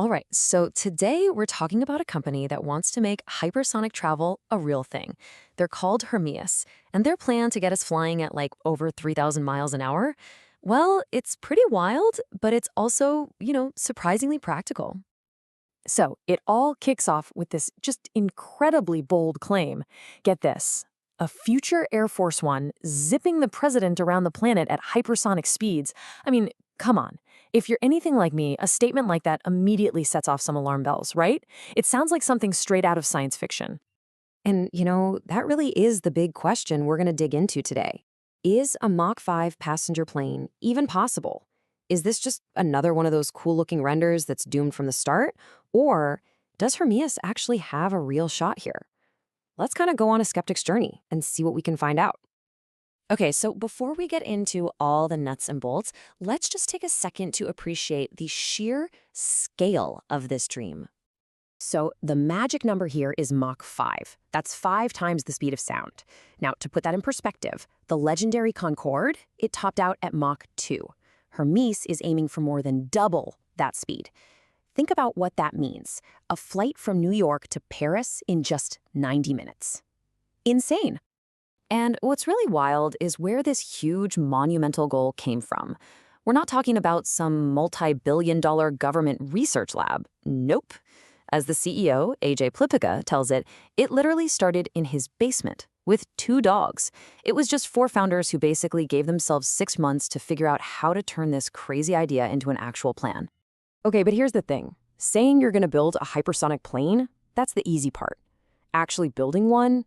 All right, so today we're talking about a company that wants to make hypersonic travel a real thing. They're called Hermeus, and their plan to get us flying at like over 3,000 miles an hour, well, it's pretty wild, but it's also, surprisingly practical. So it all kicks off with this just incredibly bold claim. Get this. A future Air Force One zipping the president around the planet at hypersonic speeds. I mean, come on. If you're anything like me, a statement like that immediately sets off some alarm bells, right? It sounds like something straight out of science fiction. And, that really is the big question we're going to dig into today. Is a Mach 5 passenger plane even possible? Is this just another one of those cool-looking renders that's doomed from the start? Or does Hermeus actually have a real shot here? Let's kind of go on a skeptic's journey and see what we can find out. Okay, so before we get into all the nuts and bolts, let's just take a second to appreciate the sheer scale of this dream. So the magic number here is Mach 5. That's 5 times the speed of sound. Now, to put that in perspective, the legendary Concorde, it topped out at Mach 2. Hermes is aiming for more than double that speed. Think about what that means. A flight from New York to Paris in just 90 minutes. Insane. And what's really wild is where this huge monumental goal came from. We're not talking about some multi-billion-dollar government research lab. Nope. As the CEO, AJ tells it, it literally started in his basement with 2 dogs. It was just 4 founders who basically gave themselves 6 months to figure out how to turn this crazy idea into an actual plan. Okay, but here's the thing. Saying you're going to build a hypersonic plane, that's the easy part. Actually building one,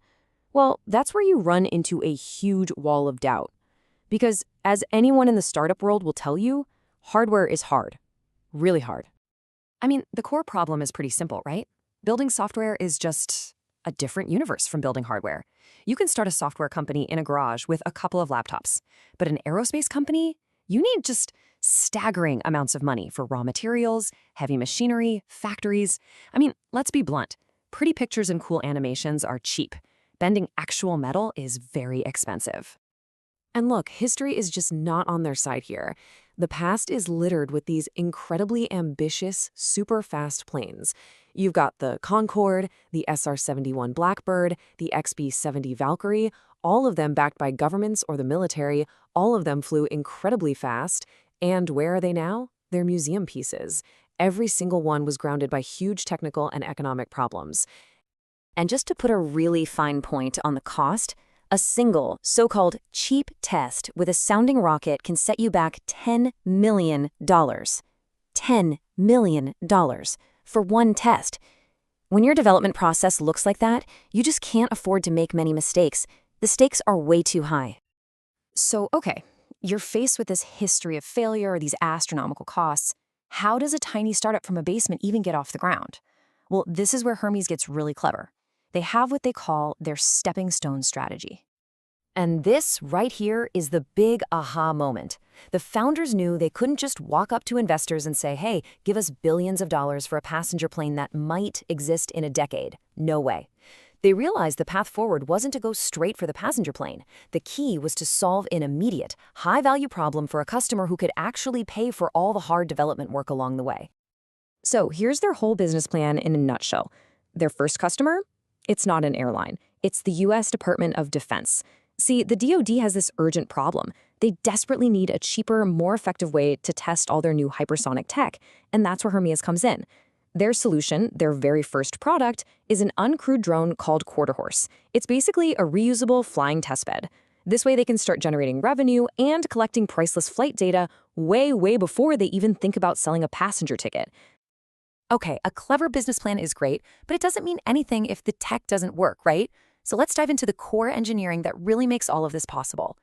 well, that's where you run into a huge wall of doubt. Because as anyone in the startup world will tell you, hardware is hard. Really hard. I mean, the core problem is pretty simple, right? Building software is just a different universe from building hardware. You can start a software company in a garage with a couple of laptops. But an aerospace company, you need just staggering amounts of money for raw materials, heavy machinery, factories. I mean, let's be blunt. Pretty pictures and cool animations are cheap. Bending actual metal is very expensive. And look, history is just not on their side here. The past is littered with these incredibly ambitious, super fast planes. You've got the Concorde, the SR-71 Blackbird, the XB-70 Valkyrie, all of them backed by governments or the military. All of them flew incredibly fast. And where are they now? They're museum pieces. Every single one was grounded by huge technical and economic problems. And just to put a really fine point on the cost, a single so-called cheap test with a sounding rocket can set you back $10 million. $10 million for one test. When your development process looks like that, you just can't afford to make many mistakes. The stakes are way too high. So, okay, you're faced with this history of failure or these astronomical costs. How does a tiny startup from a basement even get off the ground? Well, this is where Hermes gets really clever. They have what they call their stepping stone strategy. And this right here is the big aha moment. The founders knew they couldn't just walk up to investors and say, hey, give us billions of dollars for a passenger plane that might exist in a decade. No way. They realized the path forward wasn't to go straight for the passenger plane. The key was to solve an immediate, high-value problem for a customer who could actually pay for all the hard development work along the way. So here's their whole business plan in a nutshell. Their first customer? It's not an airline. It's the U.S. Department of Defense. See, the DoD has this urgent problem. They desperately need a cheaper, more effective way to test all their new hypersonic tech, and that's where Hermeus comes in. Their solution, their very first product, is an uncrewed drone called Quarterhorse. It's basically a reusable flying testbed. This way they can start generating revenue and collecting priceless flight data way before they even think about selling a passenger ticket. Okay, a clever business plan is great, but it doesn't mean anything if the tech doesn't work, right? So let's dive into the core engineering that really makes all of this possible.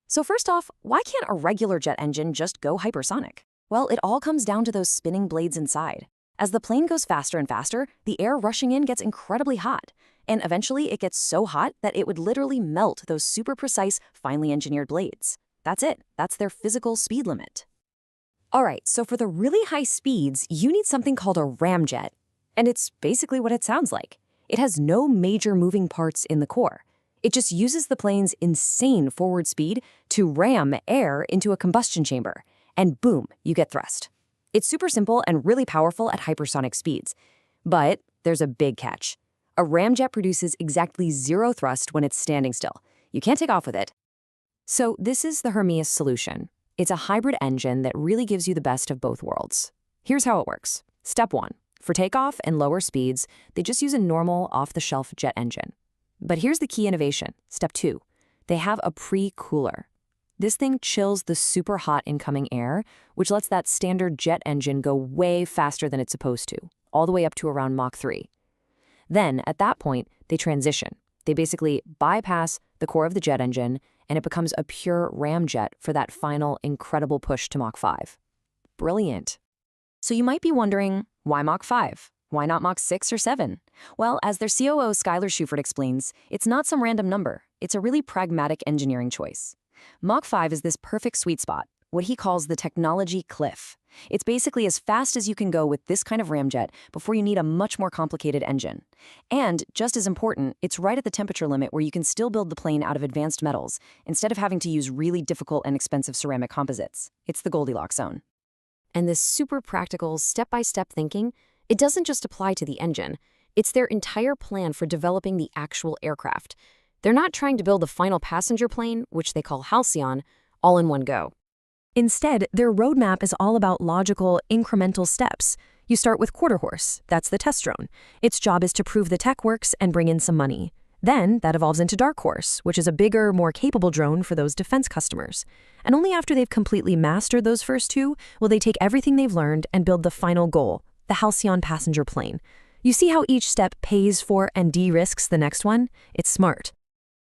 So first off, why can't a regular jet engine just go hypersonic? Well, it all comes down to those spinning blades inside. As the plane goes faster and faster, the air rushing in gets incredibly hot. And eventually it gets so hot that it would literally melt those super precise, finely engineered blades. That's it. That's their physical speed limit. All right, so for the really high speeds, you need something called a ramjet. And it's basically what it sounds like. It has no major moving parts in the core. It just uses the plane's insane forward speed to ram air into a combustion chamber. And boom, you get thrust. It's super simple and really powerful at hypersonic speeds. But there's a big catch. A ramjet produces exactly 0 thrust when it's standing still. You can't take off with it. So this is the Hermeus solution. It's a hybrid engine that really gives you the best of both worlds. Here's how it works. Step 1. For takeoff and lower speeds, they just use a normal, off-the-shelf jet engine. But here's the key innovation. Step 2. They have a pre-cooler. This thing chills the super hot incoming air, which lets that standard jet engine go way faster than it's supposed to, all the way up to around Mach 3. Then, at that point, they transition. They basically bypass the core of the jet engine, and it becomes a pure ramjet for that final incredible push to Mach 5. Brilliant. So you might be wondering, why Mach 5? Why not Mach 6 or 7? Well, as their COO Skylar Schufert explains, it's not some random number. It's a really pragmatic engineering choice. Mach 5 is this perfect sweet spot, what he calls the technology cliff. It's basically as fast as you can go with this kind of ramjet before you need a much more complicated engine. And, just as important, it's right at the temperature limit where you can still build the plane out of advanced metals, instead of having to use really difficult and expensive ceramic composites. It's the Goldilocks zone. And this super practical, step-by-step thinking, it doesn't just apply to the engine. It's their entire plan for developing the actual aircraft. They're not trying to build the final passenger plane, which they call Halcyon, all in one go. Instead, their roadmap is all about logical, incremental steps. You start with Quarter Horse, that's the test drone. Its job is to prove the tech works and bring in some money. Then, that evolves into Dark Horse, which is a bigger, more capable drone for those defense customers. And only after they've completely mastered those first two will they take everything they've learned and build the final goal, the Halcyon passenger plane. You see how each step pays for and de-risks the next one? It's smart.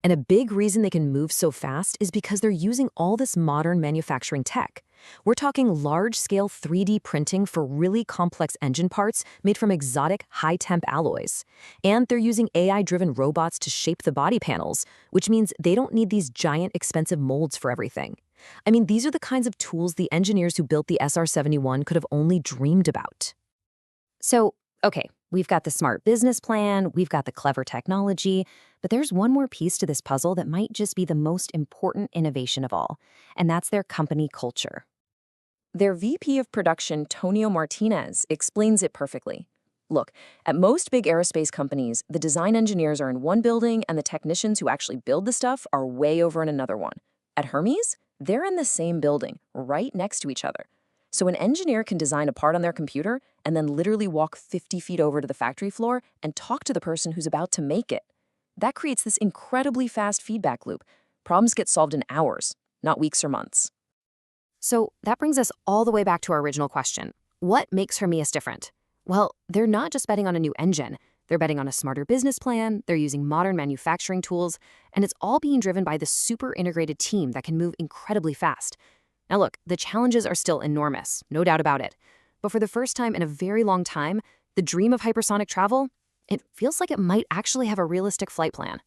And a big reason they can move so fast is because they're using all this modern manufacturing tech. We're talking large-scale 3D printing for really complex engine parts made from exotic, high-temp alloys. And they're using AI-driven robots to shape the body panels, which means they don't need these giant, expensive molds for everything. I mean, these are the kinds of tools the engineers who built the SR-71 could have only dreamed about. So, okay, we've got the smart business plan, we've got the clever technology, but there's one more piece to this puzzle that might just be the most important innovation of all, and that's their company culture. Their VP of production, Tonio Martinez, explains it perfectly. Look, at most big aerospace companies, the design engineers are in one building and the technicians who actually build the stuff are way over in another one. At Hermes, they're in the same building, right next to each other. So an engineer can design a part on their computer and then literally walk 50 feet over to the factory floor and talk to the person who's about to make it. That creates this incredibly fast feedback loop. Problems get solved in hours, not weeks or months. So that brings us all the way back to our original question. What makes Hermeus different? Well, they're not just betting on a new engine. They're betting on a smarter business plan, they're using modern manufacturing tools, and it's all being driven by this super integrated team that can move incredibly fast. Now look, the challenges are still enormous, no doubt about it. But for the first time in a very long time, the dream of hypersonic travel, it feels like it might actually have a realistic flight plan.